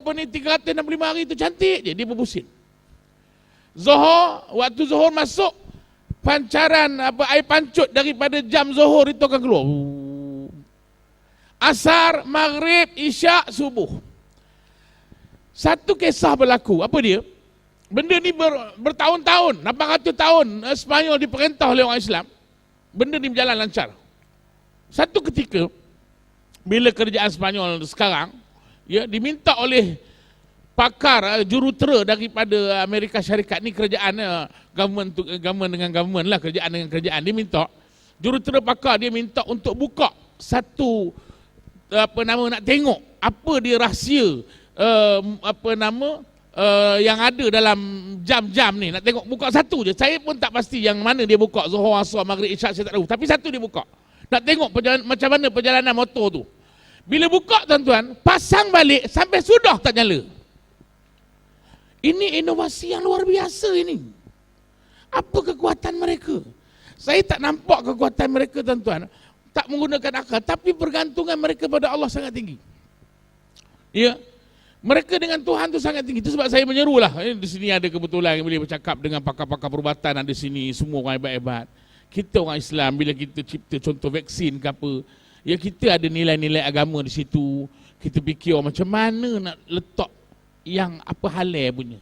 apa ni 365 hari tu cantik je, dia berpusin. Zuhur, waktu zuhur masuk, pancaran air pancut daripada jam zuhur itu akan keluar. Asar, maghrib, isyak, subuh. Satu kisah berlaku, apa dia? Benda ni bertahun-tahun, 800 tahun Sepanyol diperintah oleh orang Islam. Benda ni berjalan lancar. Satu ketika, bila kerajaan Sepanyol sekarang, ya, diminta oleh pakar jurutera daripada Amerika Syarikat, ni kerajaan government dengan government lah, kerajaan dengan kerajaan, dia minta, jurutera pakar dia minta untuk buka satu nak tengok apa dia rahsia yang ada dalam jam-jam ni, nak tengok, buka satu je. Saya pun tak pasti yang mana dia buka, Zuhur, Asar, Maghrib, Isyak, saya tak tahu, tapi satu dia buka, nak tengok macam mana perjalanan motor tu. Bila buka tuan-tuan, pasang balik sampai sudah tak nyala. Ini inovasi yang luar biasa ini. Apa kekuatan mereka? Saya tak nampak kekuatan mereka tuan-tuan, tak menggunakan akal, tapi pergantungan mereka pada Allah sangat tinggi. Ya, mereka dengan Tuhan tu sangat tinggi. Itu sebab saya menyerulah. Di sini ada kebetulan yang boleh bercakap dengan pakar-pakar perubatan, ada sini semua orang hebat-hebat. Kita orang Islam, bila kita cipta contoh vaksin ke apa, ya, kita ada nilai-nilai agama di situ. Kita fikir macam mana nak letak yang apa halal punya,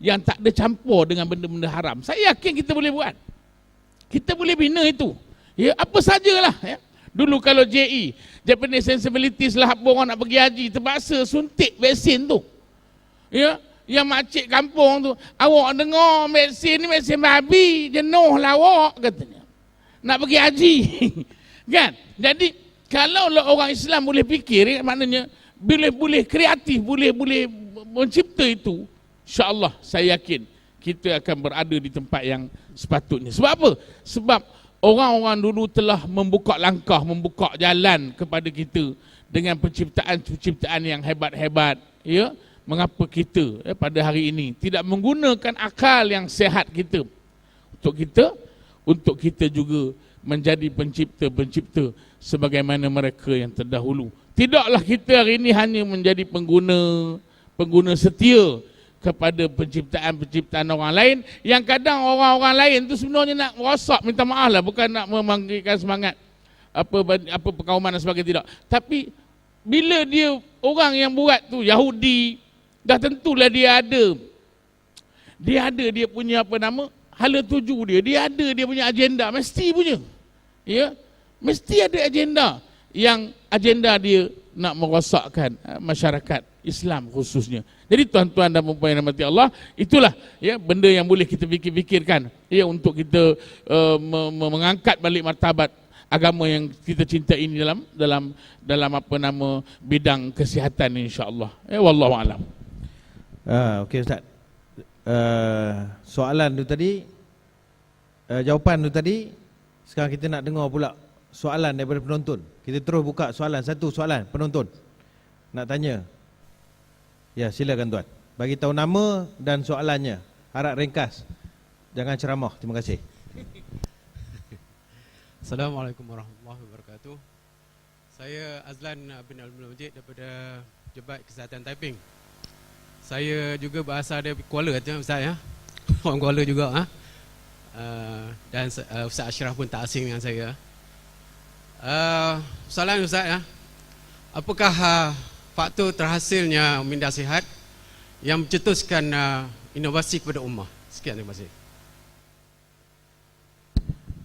yang tak ada campur dengan benda-benda haram. Saya yakin kita boleh buat. Kita boleh bina itu. Ya, apa sajalah. Ya. Dulu kalau JE, Japanese Sensibilities lah, apa orang nak pergi haji, terpaksa suntik vaksin tu. Ya, yang makcik kampung tu, awak dengar vaksin ni vaksin babi, jenuh lah awak, katanya. Nak pergi haji. Kan? Jadi, kalau orang Islam boleh fikir, maknanya, boleh kreatif, boleh mencipta itu, insya-Allah saya yakin kita akan berada di tempat yang sepatutnya. Sebab apa? Sebab orang-orang dulu telah membuka langkah, membuka jalan kepada kita dengan penciptaan yang hebat-hebat. Ya, mengapa kita pada hari ini tidak menggunakan akal yang sehat kita untuk kita juga menjadi pencipta-pencipta sebagaimana mereka yang terdahulu. Tidaklah kita hari ini hanya menjadi pengguna setia kepada penciptaan-penciptaan orang lain, yang kadang orang-orang lain tu sebenarnya nak rosak, minta maaf lah, bukan nak memanggilkan semangat apa perkauman dan sebagainya, tidak. Tapi bila dia orang yang buat tu Yahudi, dah tentulah dia ada dia punya hala tuju dia ada dia punya agenda, mesti punya. Ya, mesti ada agenda dia nak merosakkan masyarakat Islam khususnya. Jadi tuan-tuan dan puan-puan yang dirahmati Allah, itulah ya benda yang boleh kita fikirkan ya untuk kita mengangkat balik martabat agama yang kita cintai ini dalam bidang kesihatan, insya-Allah. Wallahu a'lam. Okey Ustaz. Soalan tu tadi, jawapan tu tadi, sekarang kita nak dengar pula soalan daripada penonton. Kita terus buka satu soalan penonton nak tanya. Ya, silakan tuan. Bagi tahu nama dan soalannya. Harap ringkas. Jangan ceramah. Terima kasih. Assalamualaikum warahmatullahi wabarakatuh. Saya Azlan bin Al-Mullah Majid daripada Jebat Kesihatan Taiping. Saya juga berasal dari Kuala, Ustaz ya. Orang Kuala juga dan Ustaz Ashraf pun tak asing dengan saya. Soalan Ustaz ya. Apakah faktor terhasilnya minda sihat yang mencetuskan inovasi kepada ummah? Sekian, terima kasih.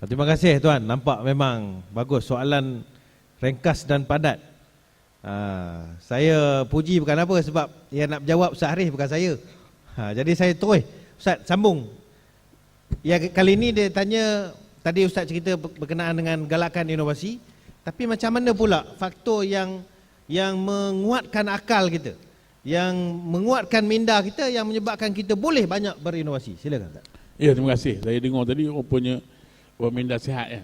Terima kasih tuan. Nampak memang bagus, soalan ringkas dan padat. Saya puji bukan apa, sebab yang nak jawab Ustaz Arif bukan saya. Jadi saya terus, Ustaz sambung. Ya, kali ini dia tanya, tadi Ustaz cerita berkenaan dengan galakan inovasi, tapi macam mana pula faktor yang menguatkan akal kita, yang menguatkan minda kita, yang menyebabkan kita boleh banyak berinovasi. Silakan Ustaz. Ya, terima kasih. Saya dengar tadi rupanya minda sihat ya.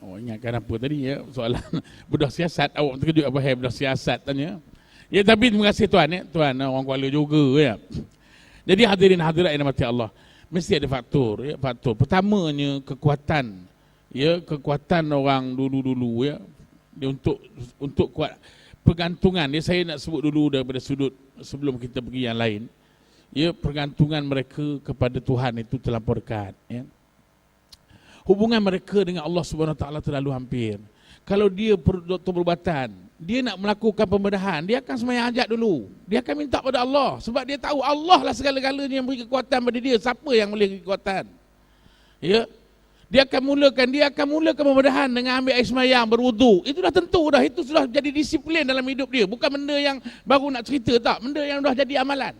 Awak ingatkan apa tadi ya? Soalan budak siasat. Awak terkejut apa budak siasat tanya. Ya, tapi terima kasih tuan ya. Tuan orang Kuala juga ya. Jadi hadirin hadirat yang dirahmati Allah, mesti ada faktor ya. Faktor pertamanya kekuatan orang dulu ya. Dia untuk kuat. pergantungan dia, saya nak sebut dulu daripada sudut sebelum kita pergi yang lain. Ya, pergantungan mereka kepada Tuhan itu terlampau dekat, ya. Hubungan mereka dengan Allah Subhanahu Wa Taala terlalu hampir. Kalau dia doktor perubatan, dia nak melakukan pembedahan, dia akan sembahyang hajat dulu. Dia akan minta pada Allah sebab dia tahu Allah lah segala-galanya yang beri kekuatan pada dia. Siapa yang boleh kekuatan? Ya. Dia akan mulakan pembedahan dengan ambil air sembahyang, berwudu. Itu dah tentu dah, itu sudah jadi disiplin dalam hidup dia. Bukan benda yang baru nak cerita, tak, benda yang dah jadi amalan.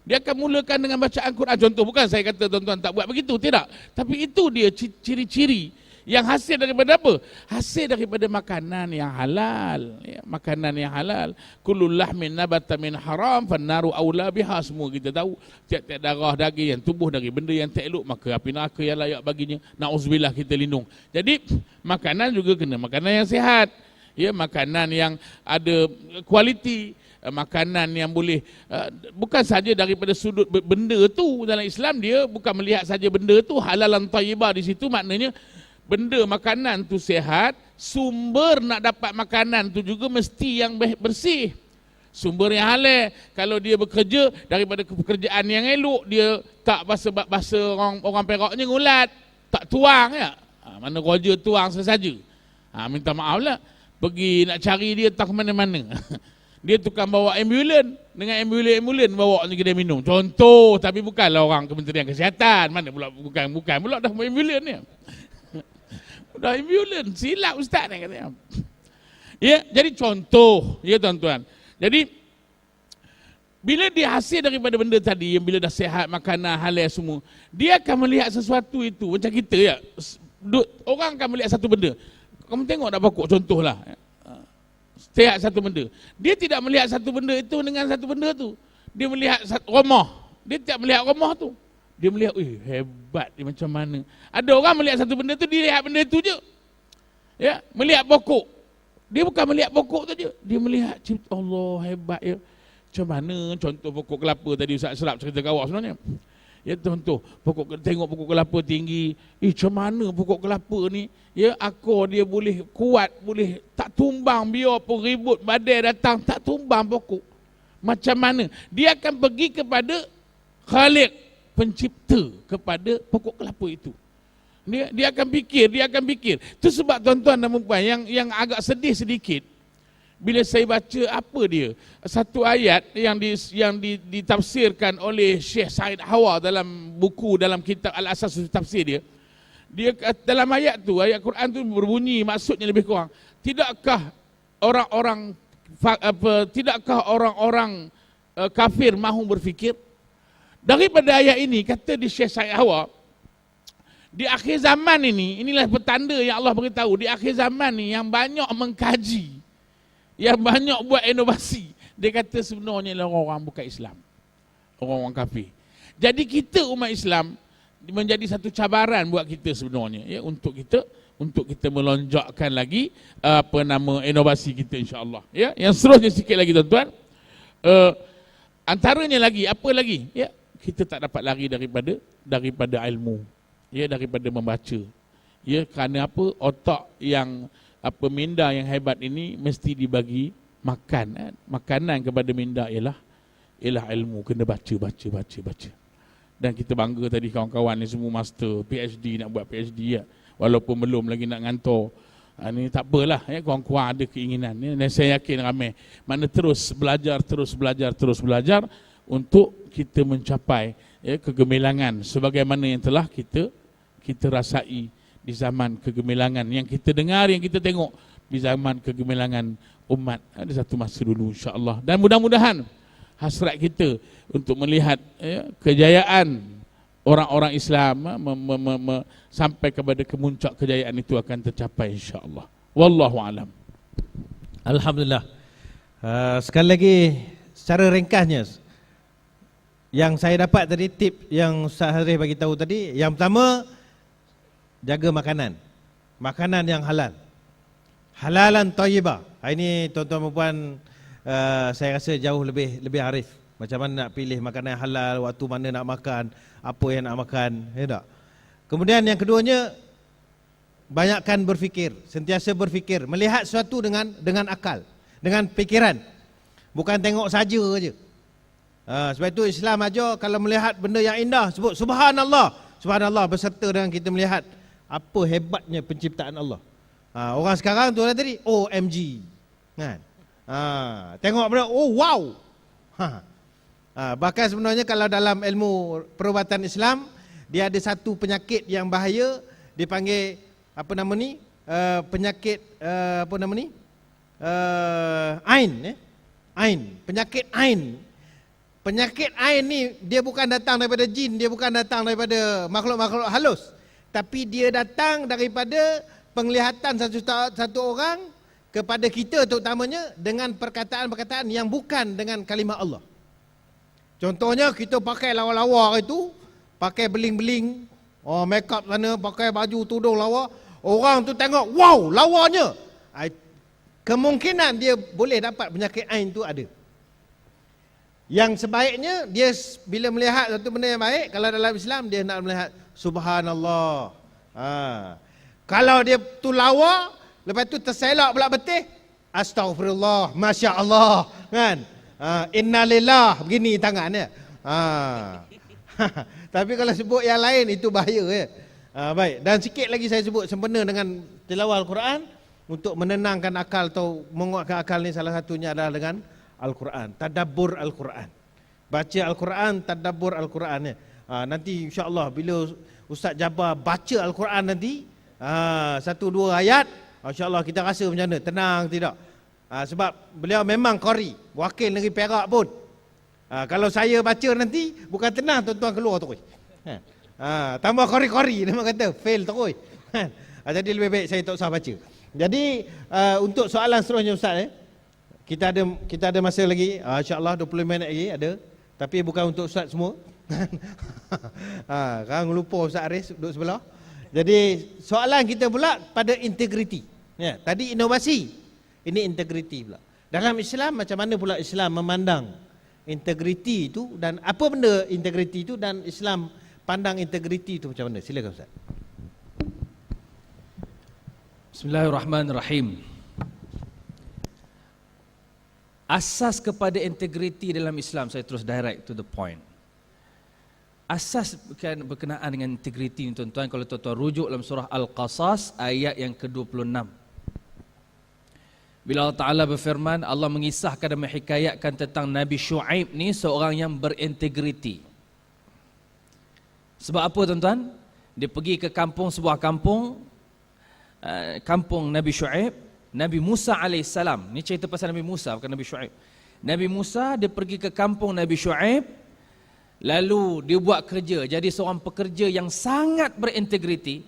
Dia akan mulakan dengan bacaan Quran. Contoh, bukan saya kata tuan-tuan tak buat begitu, tidak. Tapi itu dia ciri-ciri yang hasil daripada apa? Hasil daripada makanan yang halal, ya, makanan yang halal. Kullul lahmin nabata min haram fannaru aula biha. Semua kita tahu, tiap-tiap darah daging yang tumbuh dari benda yang tak elok, maka api neraka yang layak baginya. Nauzubillah, kita lindung. Jadi makanan juga kena makanan yang sihat, ya, makanan yang ada kualiti, makanan yang boleh bukan saja daripada sudut benda tu. Dalam Islam dia bukan melihat saja benda tu halalan thayyibah. Di situ maknanya benda makanan tu sihat, sumber nak dapat makanan tu juga mesti yang bersih. Sumber yang halal. Kalau dia bekerja daripada pekerjaan yang elok, dia tak bahasa orang Peraknya ngulat, tak tuang ya. Mana kerja tuang sesaja. Minta maaf lah, pergi nak cari dia tak ke mana-mana. Dia tukang bawa ambulan, dengan ambulan bawa ni kedai minum. Contoh, tapi bukanlah orang Kementerian Kesihatan. Mana pula bukan pula dah ambulan ni. Dah ambulan, silap ustaz ni katanya. Ya, jadi contoh, ya tuan-tuan. Jadi bila dia hasil daripada benda tadi, yang bila dah sihat, makanan halal semua, dia akan melihat sesuatu itu macam kita ya. Orang akan melihat satu benda. Kamu tengok dah pokok, contohlah. Sihat satu benda. Dia tidak melihat satu benda itu dengan satu benda tu. Dia melihat rumah. Dia tidak melihat rumah tu. Dia melihat, hebat dia macam mana. Ada orang melihat satu benda tu, dia lihat benda tu je. Ya, melihat pokok. Dia bukan melihat pokok tu je. Dia melihat cipta Allah, hebat ya. Macam mana contoh pokok kelapa tadi Ustaz Serap cerita kat awak sebenarnya. Ya, contoh tengok pokok kelapa tinggi. Macam mana pokok kelapa ni, ya, akar dia boleh kuat, boleh tak tumbang, biarpun ribut badai datang tak tumbang pokok. Macam mana? Dia akan pergi kepada Khaliq, pencipta, kepada pokok kelapa itu. Dia akan fikir. Itu sebab tuan-tuan dan puan yang agak sedih sedikit bila saya baca apa dia, satu ayat yang ditafsirkan oleh Syekh Said Hawa dalam buku, dalam kitab Al-Asas Tafsir dia. Dia dalam ayat tu, ayat Quran tu berbunyi, maksudnya lebih kurang, tidakkah orang-orang kafir mahu berfikir? Daripada ayat ini, kata di Syekh Said Hawa, di akhir zaman ini, inilah petanda yang Allah beritahu, di akhir zaman ni yang banyak mengkaji, yang banyak buat inovasi, dia kata sebenarnya orang-orang bukan Islam, orang-orang kafir. Jadi kita umat Islam menjadi satu cabaran buat kita sebenarnya, ya, untuk kita melonjakkan lagi inovasi kita, insya-Allah. Ya, yang seterusnya sikit lagi tuan-tuan. Antaranya lagi, apa lagi? Ya, kita tak dapat lari daripada ilmu, ya, daripada membaca. Ya, kerana apa? Otak yang minda yang hebat ini mesti dibagi makan. Makanan kepada minda ialah ilmu, kena baca. Dan kita bangga tadi kawan-kawan ni semua master, PhD, nak buat PhD ya. Walaupun belum lagi nak ngantor. Ni tak apalah ya, kurang-kurang ada keinginan ya. Dan saya yakin ramai mana terus belajar untuk kita mencapai ya kegemilangan sebagaimana yang telah kita rasai di zaman kegemilangan yang kita dengar, yang kita tengok di zaman kegemilangan umat. Ada satu masa dulu, insya-Allah. Dan mudah-mudahan hasrat kita untuk melihat ya, kejayaan orang-orang Islam sampai kepada kemuncak kejayaan itu akan tercapai, insya-Allah. Wallahu alam. Alhamdulillah. Sekali lagi secara ringkasnya, yang saya dapat tadi, tip yang Ustaz Harif bagi tahu tadi, yang pertama, jaga makanan. Makanan yang halal. Halalan thayyibah. Ini tuan-tuan dan puan, saya rasa jauh lebih arif. Macam mana nak pilih makanan yang halal, waktu mana nak makan, apa yang nak makan, ya tak? Kemudian yang keduanya, banyakkan berfikir, sentiasa berfikir, melihat sesuatu dengan akal. dengan fikiran. Bukan tengok saja je. Sebab itu Islam ajar kalau melihat benda yang indah sebut subhanallah. Subhanallah beserta dengan kita melihat apa hebatnya penciptaan Allah. Orang sekarang tu tadi OMG. Kan? Tengok benda oh wow. Bahkan sebenarnya kalau dalam ilmu perubatan Islam dia ada satu penyakit yang bahaya dipanggil apa nama ni? Penyakit apa nama ni? Ain. Ain. Penyakit Ain. Penyakit Ain ni dia bukan datang daripada jin, dia bukan datang daripada makhluk-makhluk halus. Tapi dia datang daripada penglihatan satu orang kepada kita terutamanya dengan perkataan-perkataan yang bukan dengan kalimah Allah. Contohnya kita pakai lawa-lawa itu, pakai beling-beling, make up sana, pakai baju tudung lawa, orang tu tengok, wow, lawanya. Kemungkinan dia boleh dapat penyakit Ain tu ada. Yang sebaiknya dia bila melihat satu benda yang baik, kalau dalam Islam dia nak melihat subhanallah. Kalau dia tu lawa, lepas tu terselak pula betih, astagfirullah, masya-Allah, kan? Innalillah, begini tangannya. Tapi kalau sebut yang lain itu bahaya ya. Baik, dan sikit lagi saya sebut sempena dengan tilawah Al-Quran untuk menenangkan akal atau menguatkan akal ni, salah satunya adalah dengan Al-Quran, tadabbur Al-Quran. Baca Al-Quran, tadabbur Al-Quran ya. Nanti insya-Allah bila Ustaz Jabar baca Al-Quran nanti, satu dua ayat, insya-Allah kita rasa macam mana, tenang tidak? Sebab beliau memang qari, wakil negeri Perak pun. Kalau saya baca nanti bukan tenang, tuan-tuan keluar terus. Tambah qari-qari, dia kata fail terus. Jadi lebih baik saya tak usah baca. Jadi untuk soalan seterusnya Ustaz kita ada masa lagi, insya-Allah 20 minit lagi ada. Tapi bukan untuk Ustaz semua. Sekarang lupa Ustaz Aris duduk sebelah. Jadi soalan kita pula pada integriti. Ya, tadi inovasi, ini integriti pula. Dalam Islam macam mana pula Islam memandang integriti itu, dan apa benda integriti itu, dan Islam pandang integriti itu macam mana? Silakan Ustaz. Bismillahirrahmanirrahim. Asas kepada integriti dalam Islam, saya terus direct to the point. Asas berkenaan dengan integriti ni tuan-tuan, kalau tuan-tuan rujuk dalam surah Al-Qasas ayat yang ke-26. Bila Allah Ta'ala berfirman, Allah mengisahkan dan menghikayatkan tentang Nabi Shu'aib ni seorang yang berintegriti. Sebab apa tuan-tuan? Dia pergi ke kampung, sebuah kampung, kampung Nabi Shu'aib. Nabi Musa alaihissalam, ni cerita pasal Nabi Musa bukan Nabi Shu'aib. Nabi Musa dia pergi ke kampung Nabi Shu'aib, lalu dia buat kerja, jadi seorang pekerja yang sangat berintegriti.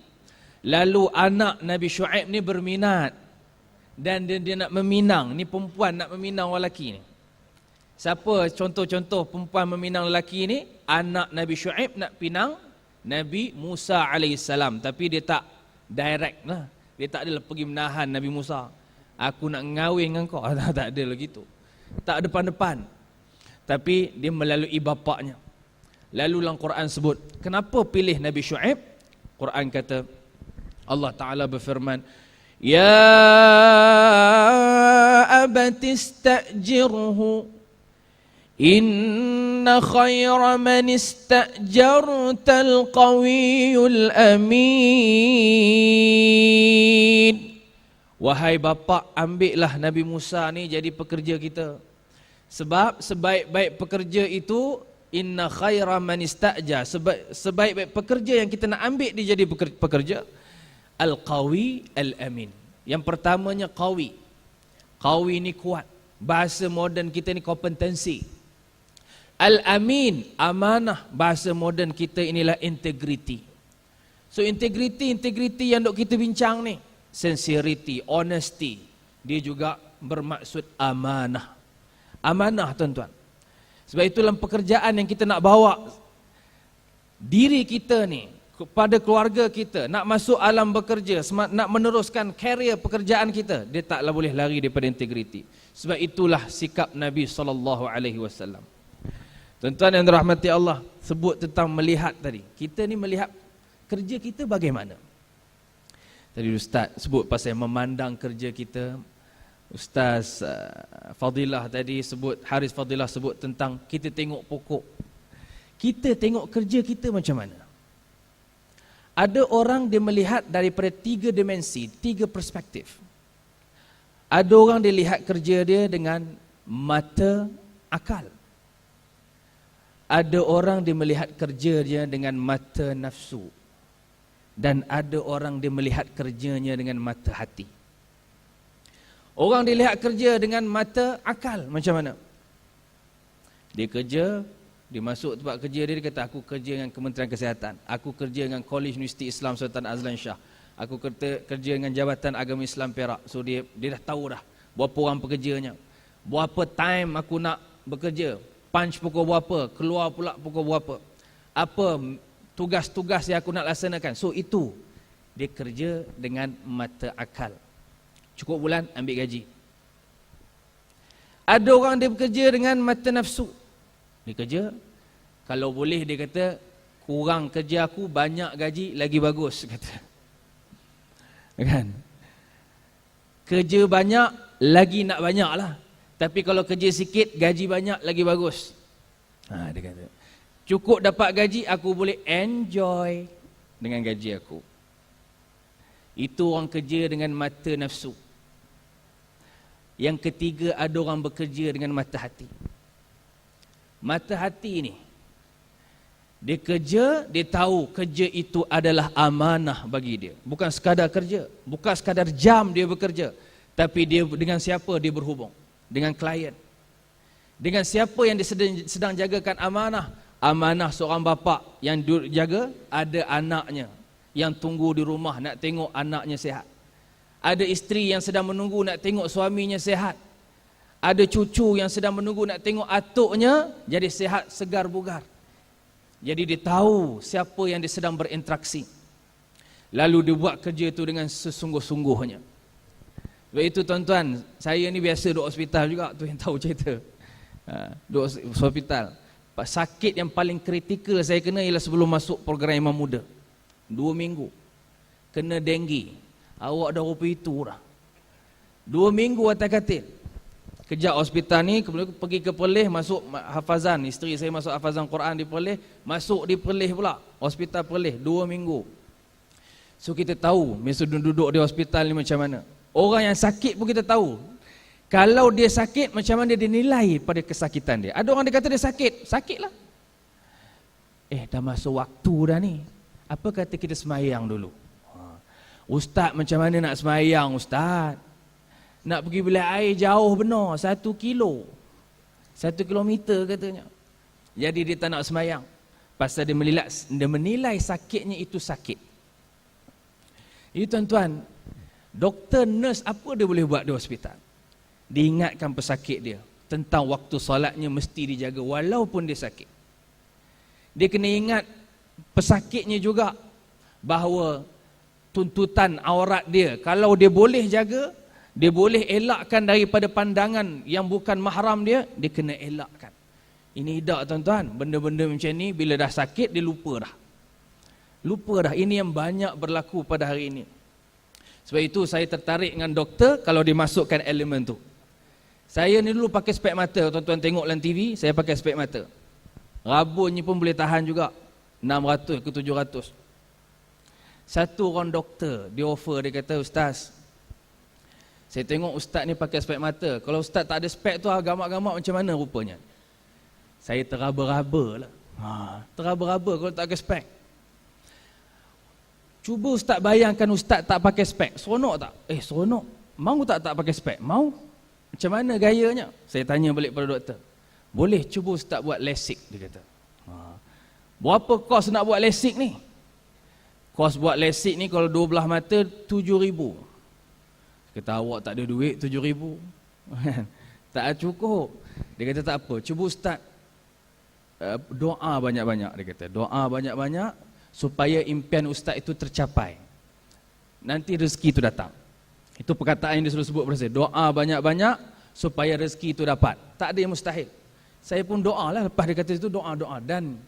Lalu anak Nabi Shu'aib ni berminat, dan dia nak meminang, ni perempuan nak meminang orang lelaki ni. Siapa contoh-contoh perempuan meminang lelaki ni? Anak Nabi Shu'aib nak pinang Nabi Musa alaihissalam, tapi dia tak direct lah. Dia tak adalah pergi menahan Nabi Musa. Aku nak ngawin dengan kau. Tak ada lah gitu. Tak depan-depan. Tapi dia melalui bapaknya. Lalu dalam Quran sebut, kenapa pilih Nabi Shu'aib? Quran kata, Allah Ta'ala berfirman, Ya abati istajirhu, Inna khaira man istajarta al-qawiyul amin. Wahai bapa, ambillah Nabi Musa ni jadi pekerja kita. Sebab sebaik-baik pekerja itu, inna khaira man istajar, sebaik-baik pekerja yang kita nak ambil dia jadi pekerja, al-qawi al-amin. Yang pertamanya qawi. Qawi ni kuat. Bahasa moden kita ni kompetensi. Al-amin, amanah. Bahasa moden kita inilah integriti. So integriti yang dok kita bincang ni, sincerity, honesty, dia juga bermaksud amanah. Amanah tuan-tuan. Sebab itu dalam pekerjaan yang kita nak bawa diri kita ni kepada keluarga kita, nak masuk alam bekerja, nak meneruskan karier pekerjaan kita, dia taklah boleh lari daripada integriti. Sebab itulah sikap Nabi SAW. Tuan-tuan yang dirahmati Allah, sebut tentang melihat tadi. Kita ni melihat kerja kita bagaimana? Tadi Ustaz sebut pasal memandang kerja kita, Ustaz Fadilah tadi sebut, Haris Fadilah sebut tentang kita tengok pokok. Kita tengok kerja kita macam mana? Ada orang dia melihat daripada 3 dimensi, 3 perspektif. Ada orang dia lihat kerja dia dengan mata akal. Ada orang dia melihat kerja dia dengan mata nafsu. Dan ada orang dia melihat kerjanya dengan mata hati. Orang dia lihat kerja dengan mata akal macam mana? Dia kerja, dia masuk tempat kerja dia kata aku kerja dengan Kementerian Kesihatan, aku kerja dengan Kolej Universiti Islam Sultan Azlan Shah, aku kerja dengan Jabatan Agama Islam Perak. So dia dah tahu dah berapa orang pekerjanya, berapa time aku nak bekerja, punch pukul berapa, keluar pula pukul berapa, apa tugas-tugas yang aku nak laksanakan. So itu dia kerja dengan mata akal. Cukup bulan ambil gaji. Ada orang dia bekerja dengan mata nafsu. Dia kerja, kalau boleh dia kata kurang kerja aku, banyak gaji lagi bagus, kata. Kan? Kerja banyak lagi nak banyak lah. Tapi kalau kerja sikit gaji banyak lagi bagus. Dia kata cukup dapat gaji, aku boleh enjoy dengan gaji aku. Itu orang kerja dengan mata nafsu. Yang ketiga, ada orang bekerja dengan mata hati. Mata hati ni, dia kerja, dia tahu kerja itu adalah amanah bagi dia. Bukan sekadar kerja, bukan sekadar jam dia bekerja, tapi dia dengan siapa dia berhubung, dengan klien. Dengan siapa yang dia sedang jagakan amanah. Amanah seorang bapa yang jaga, ada anaknya yang tunggu di rumah nak tengok anaknya sihat. Ada isteri yang sedang menunggu nak tengok suaminya sihat. Ada cucu yang sedang menunggu nak tengok atuknya jadi sihat, segar, bugar. Jadi dia tahu siapa yang dia sedang berinteraksi. Lalu dia buat kerja itu dengan sesungguh-sungguhnya. Sebab itu tuan-tuan, saya ni biasa duduk hospital juga, tu yang tahu cerita. Duduk hospital. Sakit yang paling kritikal saya kena ialah sebelum masuk program Imam Muda. 2 minggu. Kena denggi. Awak dah rupa itu dah. 2 minggu atas katil. Kejap hospital ni, kemudian pergi ke Perlis, masuk hafazan. Isteri saya masuk hafazan Quran di Perlis, masuk di Perlis pula. Hospital Perlis, 2 minggu. So kita tahu, masa duduk di hospital ni macam mana. Orang yang sakit pun kita tahu. Kalau dia sakit, macam mana dia nilai pada kesakitan dia. Ada orang dia kata dia sakit, sakitlah. Dah masuk waktu dah ni. Apa kata kita semayang dulu? Ustaz macam mana nak semayang Ustaz? Nak pergi bilik air jauh benar, 1 kilo. 1 kilometer katanya. Jadi dia tak nak semayang. Pasal dia menilai sakitnya itu sakit. Itu tuan-tuan, doktor, nurse apa dia boleh buat di hospital? Diingatkan pesakit dia tentang waktu solatnya mesti dijaga walaupun dia sakit. Dia kena ingat pesakitnya juga bahawa tuntutan aurat dia, kalau dia boleh jaga, dia boleh elakkan daripada pandangan yang bukan mahram dia, dia kena elakkan. Ini tak tuan-tuan, benda-benda macam ni bila dah sakit dia lupa dah. Lupa dah. Ini yang banyak berlaku pada hari ini. Sebab itu saya tertarik dengan doktor kalau dimasukkan elemen tu. Saya ni dulu pakai spek mata, tuan-tuan tengok dalam TV, saya pakai spek mata. Rabunnya pun boleh tahan juga 600 ke 700. Satu orang doktor, dia offer, dia kata, Ustaz, saya tengok Ustaz ni pakai spek mata. Kalau Ustaz tak ada spek tu, gamak-gamak macam mana rupanya? Saya teraba-raba lah. Teraba-raba kalau tak pakai spek. Cuba Ustaz bayangkan Ustaz tak pakai spek. Seronok tak? Seronok. Mau tak pakai spek? Mau. Macam mana gayanya? Saya tanya balik pada doktor. Boleh, cuba Ustaz buat LASIK, dia kata. Berapa kos nak buat LASIK ni? Kos buat LASIK ni kalau 12 mata 7,000. Kata awak tak ada duit 7,000. Tak cukup. Dia kata tak apa, cuba Ustaz doa banyak-banyak, dia kata. Doa banyak-banyak supaya impian Ustaz itu tercapai. Nanti rezeki itu datang. Itu perkataan yang dia selalu sebut pada saya. Doa banyak-banyak supaya rezeki itu dapat. Tak ada yang mustahil. Saya pun doa lah, lepas dia kata itu doa-doa. Dan